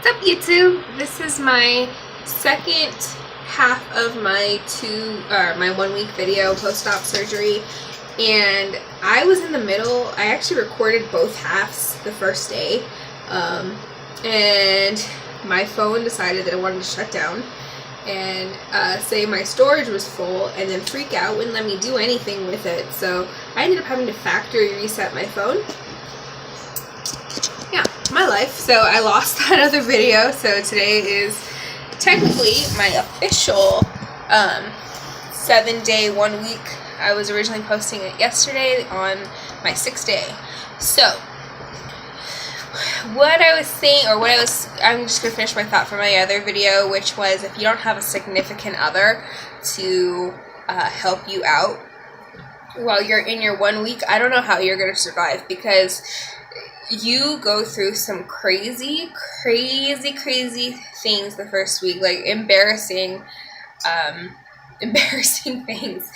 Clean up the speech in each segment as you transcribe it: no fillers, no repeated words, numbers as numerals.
What's up, YouTube? This is my second half of my my 1 week video post-op surgery, and I was in the middle. I actually recorded both halves the first day, and my phone decided that it wanted to shut down and say my storage was full, and then freak out, wouldn't let me do anything with it. So I ended up having to factory reset my phone. Yeah, my life. So I lost that other video. So today is technically my official 7-day 1 week. I was originally posting it yesterday on my 6th day. So what I was saying, I'm just gonna finish my thought from my other video, which was if you don't have a significant other to help you out while you're in your 1 week, I don't know how you're gonna survive, because you go through some crazy things the first week, like embarrassing things.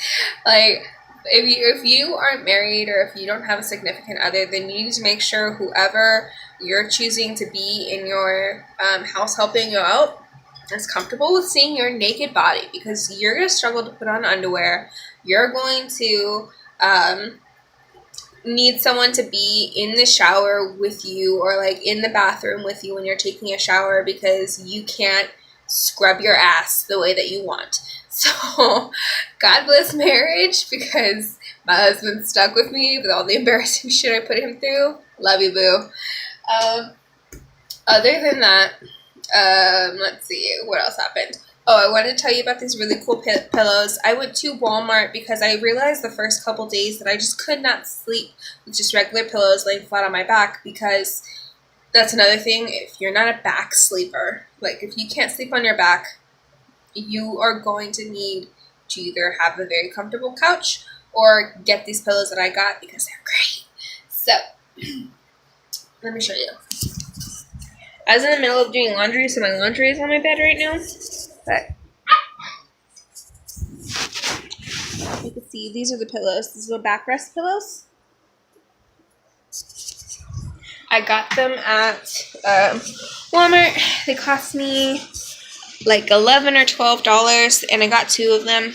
Like if you aren't married, or if you don't have a significant other, then you need to make sure whoever you're choosing to be in your house helping you out is comfortable with seeing your naked body, because you're going to struggle to put on underwear. You're going to need someone to be in the shower with you, or like in the bathroom with you when you're taking a shower, because you can't scrub your ass the way that you want. So God bless marriage, because my husband stuck with me with all the embarrassing shit I put him through. Love you, boo. Other than that, let's see, what else happened? Oh, I wanted to tell you about these really cool pillows. I went to Walmart because I realized the first couple days that I just could not sleep with just regular pillows laying flat on my back, because that's another thing. If you're not a back sleeper, like if you can't sleep on your back, you are going to need to either have a very comfortable couch or get these pillows that I got, because they're great. So let me show you. I was in the middle of doing laundry, so my laundry is on my bed right now. But you can see these are the pillows. These are backrest pillows. I got them at Walmart. They cost me like $11 or $12, and I got 2 of them.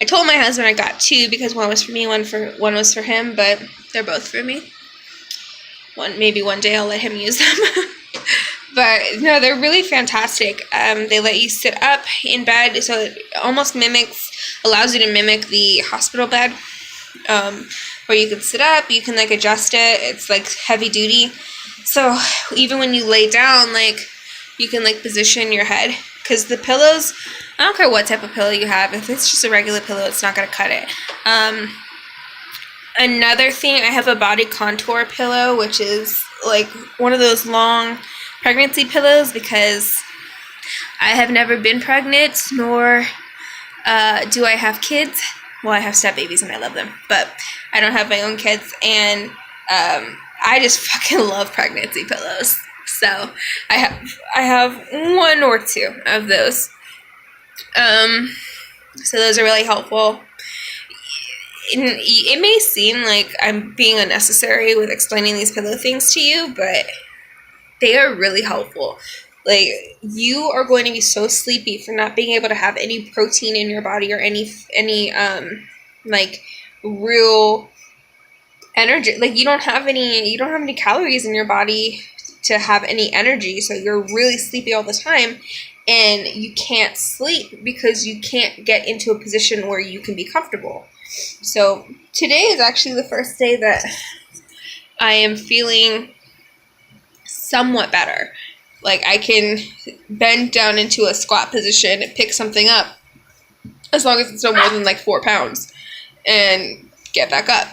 I told my husband I got 2 because one was for me, one was for him, but they're both for me. Maybe one day I'll let him use them. But no, they're really fantastic. They let you sit up in bed, so it almost allows you to mimic the hospital bed, where you can sit up, you can like adjust it. It's like heavy duty, so even when you lay down, like you can like position your head, because the pillows, I don't care what type of pillow you have, if it's just a regular pillow, it's not gonna cut it. Another thing, I have a body contour pillow, which is like one of those long pregnancy pillows, because I have never been pregnant, nor do I have kids. Well, I have step babies and I love them, but I don't have my own kids, and I just fucking love pregnancy pillows. So I have 1 or 2 of those. So those are really helpful. It may seem like I'm being unnecessary with explaining these pillow things to you, but they are really helpful. Like, you are going to be so sleepy from not being able to have any protein in your body, or any like real energy. Like you don't have any calories in your body to have any energy, so you're really sleepy all the time, and you can't sleep because you can't get into a position where you can be comfortable. So today is actually the first day that I am feeling somewhat better. Like I can bend down into a squat position and pick something up, as long as it's no more than like 4 pounds, and get back up.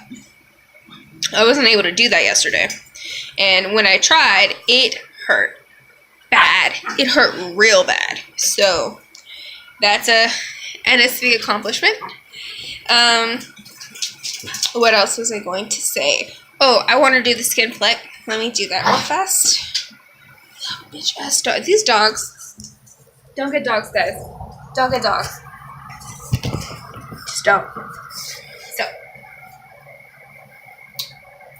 I wasn't able to do that yesterday, and when I tried, it hurt bad. It hurt real bad. So that's a NSV accomplishment. What else was I going to say? Oh, I want to do the skin flick. Let me do that real fast. Oh, bitch ass dog. These dogs. Don't get dogs, guys. Don't get dogs. Just don't. So,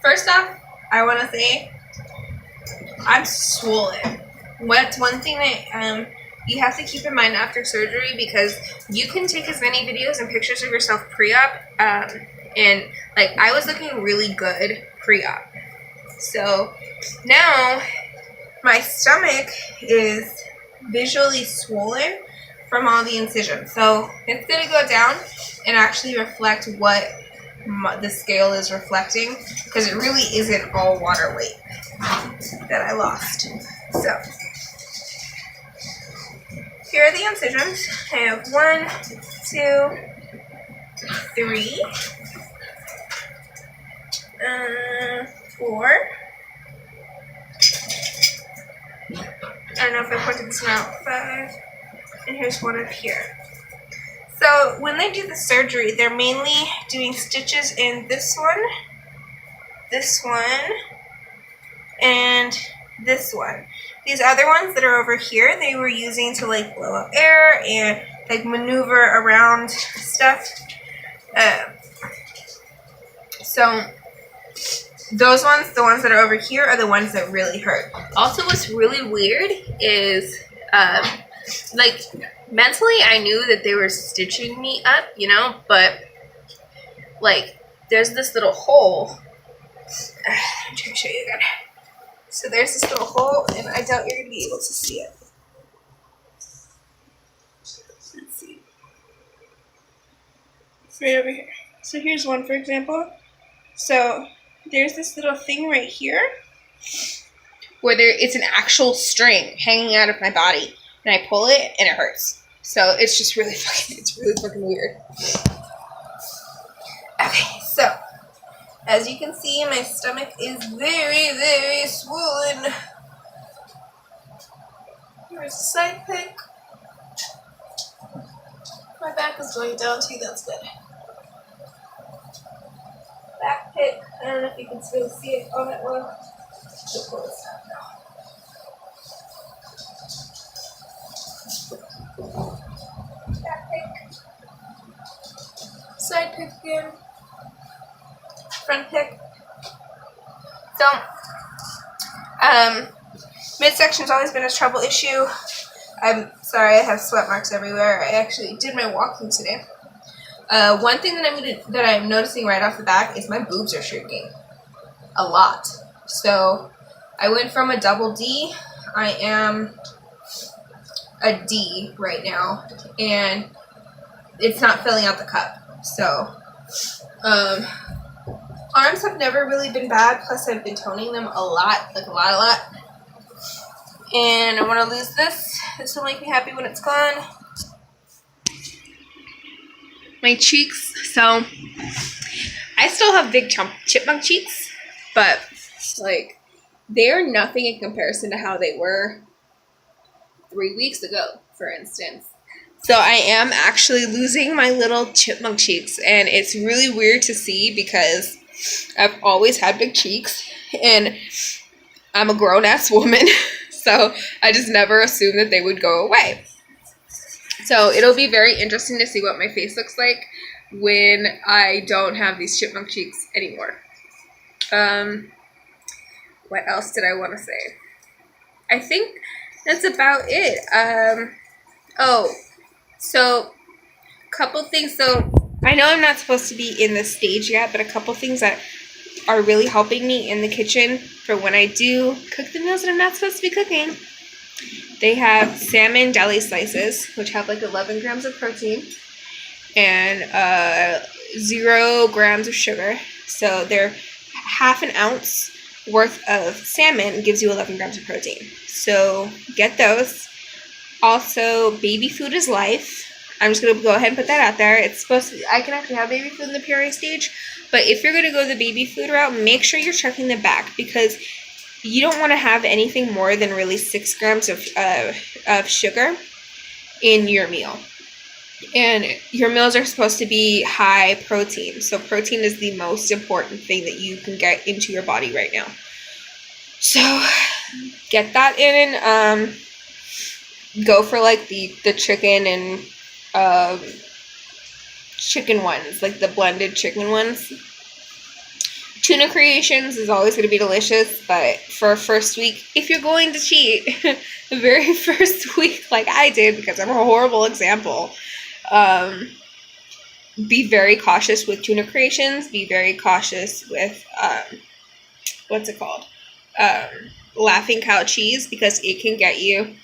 first off, I want to say I'm swollen. What's one thing that you have to keep in mind after surgery, because you can take as many videos and pictures of yourself pre-op, and like I was looking really good pre-op. So now my stomach is visually swollen from all the incisions. So it's going to go down and actually reflect what the scale is reflecting, because it really isn't all water weight that I lost. So here are the incisions. I have 1, 2, 3, 4. I don't know if I pointed this one out. 5. And here's one up here. So when they do the surgery, they're mainly doing stitches in this one, and this one. These other ones that are over here, they were using to like blow up air and like maneuver around stuff. So those ones, the ones that are over here, are the ones that really hurt. Also, what's really weird is like mentally I knew that they were stitching me up, you know, but like there's this little hole. I'm trying to show you again. So there's this little hole, and I doubt you're going to be able to see it. Let's see. It's right over here. So here's one, for example. So there's this little thing right here where it's an actual string hanging out of my body, and I pull it and it hurts. So it's just really fucking weird. Okay, so as you can see, my stomach is very, very swollen. Here's a side pick. My back is going down too, that's good. Back pick. I don't know if you can still see it on that one. Should pull this out now. Back pick. Side pick again. Front pick. So, midsection's always been a trouble issue. I'm sorry, I have sweat marks everywhere. I actually did my walking today. One thing that I'm noticing right off the bat is my boobs are shrinking a lot. So I went from a double D. I am a D right now, and it's not filling out the cup. So arms have never really been bad. Plus, I've been toning them a lot, like a lot. And I want to lose this. This will make me happy when it's gone. My cheeks. So I still have big chipmunk cheeks, but like they are nothing in comparison to how they were 3 weeks ago, for instance. So I am actually losing my little chipmunk cheeks, and it's really weird to see because I've always had big cheeks, and I'm a grown-ass woman, so I just never assumed that they would go away. So it'll be very interesting to see what my face looks like when I don't have these chipmunk cheeks anymore. What else did I want to say? I think that's about it. So couple things. So I know I'm not supposed to be in this stage yet, but a couple things that are really helping me in the kitchen for when I do cook the meals that I'm not supposed to be cooking. They have salmon deli slices, which have like 11 grams of protein and 0 grams of sugar. So they're half an ounce worth of salmon gives you 11 grams of protein. So get those. Also, baby food is life. I'm just going to go ahead and put that out there. It's supposed to, I can actually have baby food in the puree stage, but if you're going to go the baby food route, make sure you're checking the back, because you don't want to have anything more than really 6 grams of sugar in your meal. And your meals are supposed to be high protein. So protein is the most important thing that you can get into your body right now. So get that in. Go for like the chicken and chicken ones, like the blended chicken ones. Tuna creations is always going to be delicious, but for a first week, if you're going to cheat, the very first week, like I did, because I'm a horrible example, be very cautious with tuna creations. Be very cautious with, what's it called? Laughing cow cheese, because it can get you.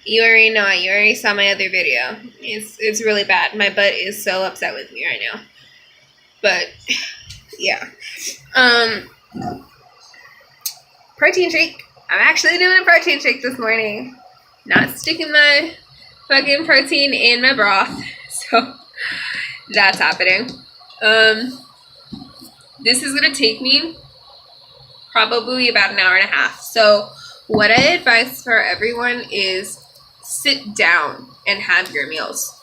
You already know it. You already saw my other video. It's really bad. My butt is so upset with me right now. But yeah. Protein shake. I'm actually doing a protein shake this morning. Not sticking my fucking protein in my broth. So that's happening. This is gonna take me probably about an hour and a half. So what I advise for everyone is sit down and have your meals.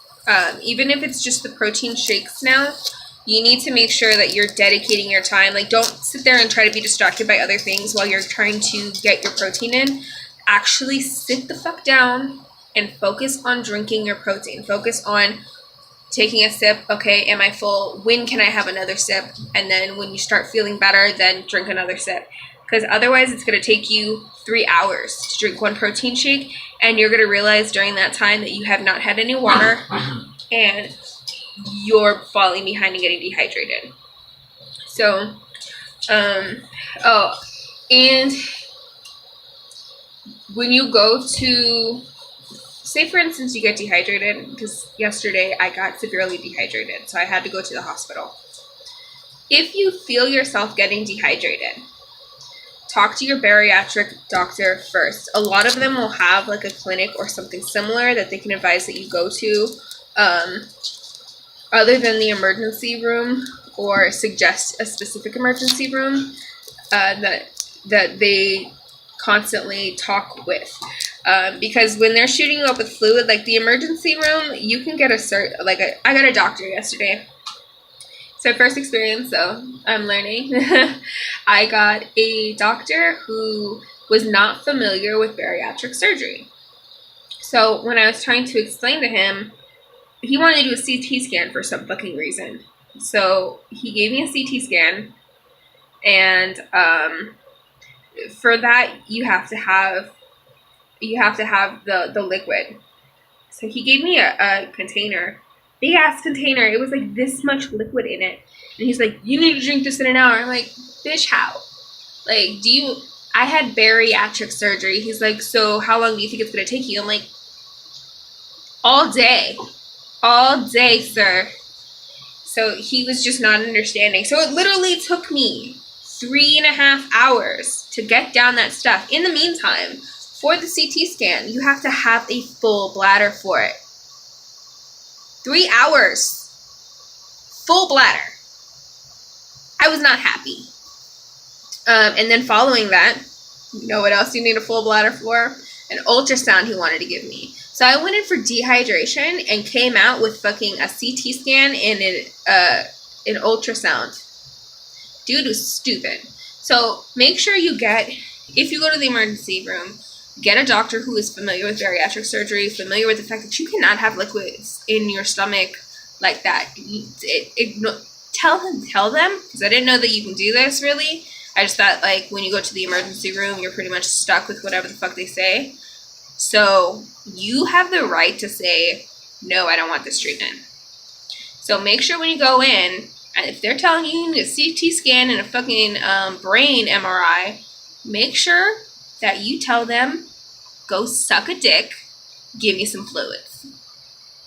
Even if it's just the protein shakes now, you need to make sure that you're dedicating your time. Like, don't sit there and try to be distracted by other things while you're trying to get your protein in. Actually sit the fuck down and focus on drinking your protein. Focus on taking a sip. Okay, am I full? When can I have another sip? And then when you start feeling better, then drink another sip. Because otherwise it's going to take you 3 hours to drink one protein shake, and you're going to realize during that time that you have not had any water and you're falling behind and getting dehydrated. So, oh, and when you go to, say for instance you get dehydrated, because yesterday I got severely dehydrated, so I had to go to the hospital. If you feel yourself getting dehydrated, talk to your bariatric doctor first. A lot of them will have like a clinic or something similar that they can advise that you go to, other than the emergency room, or suggest a specific emergency room that they constantly talk with. Because when they're shooting you up with fluid, like the emergency room, you can get I got a doctor yesterday. It's my first experience, so I'm learning. I got a doctor who was not familiar with bariatric surgery. So when I was trying to explain to him, he wanted to do a CT scan for some fucking reason. So he gave me a CT scan, and for that you have to have the liquid. So he gave me a container, big ass container. It was like this much liquid in it, and he's like, "You need to drink this in an hour." I'm like, "Bitch, how? Like, I had bariatric surgery." He's like, "So how long do you think it's gonna take you?" I'm like, "All day." All day, sir. So he was just not understanding. So it literally took me 3.5 hours to get down that stuff. In the meantime, for the CT scan, you have to have a full bladder for it. 3 hours. Full bladder. I was not happy. And then following that, you know what else you need a full bladder for? An ultrasound he wanted to give me. So I went in for dehydration and came out with fucking a CT scan and an ultrasound. Dude was stupid. So make sure you if you go to the emergency room, get a doctor who is familiar with bariatric surgery, familiar with the fact that you cannot have liquids in your stomach like that. Tell them, because I didn't know that you can do this really. I just thought like when you go to the emergency room, you're pretty much stuck with whatever the fuck they say. So you have the right to say, "No, I don't want this treatment." So make sure when you go in, and if they're telling you a CT scan and a fucking brain MRI, make sure that you tell them, "Go suck a dick, give me some fluids."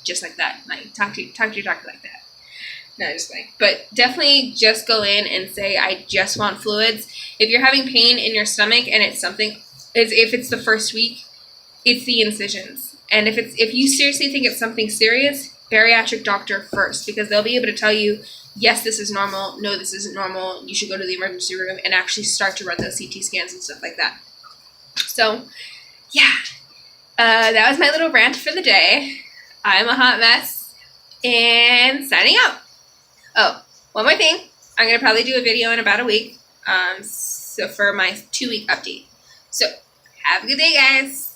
Just like that. Like, talk to your doctor like that. No, just like, but definitely just go in and say, "I just want fluids." If you're having pain in your stomach and it's if it's the first week, it's the incisions. And if you seriously think it's something serious, bariatric doctor first, because they'll be able to tell you, yes, this is normal, no, this isn't normal, you should go to the emergency room and actually start to run those CT scans and stuff like that. So, yeah, that was my little rant for the day. I'm a hot mess, and signing out. Oh, one more thing. I'm going to probably do a video in about a week, so for my 2-week update. So, have a good day, guys.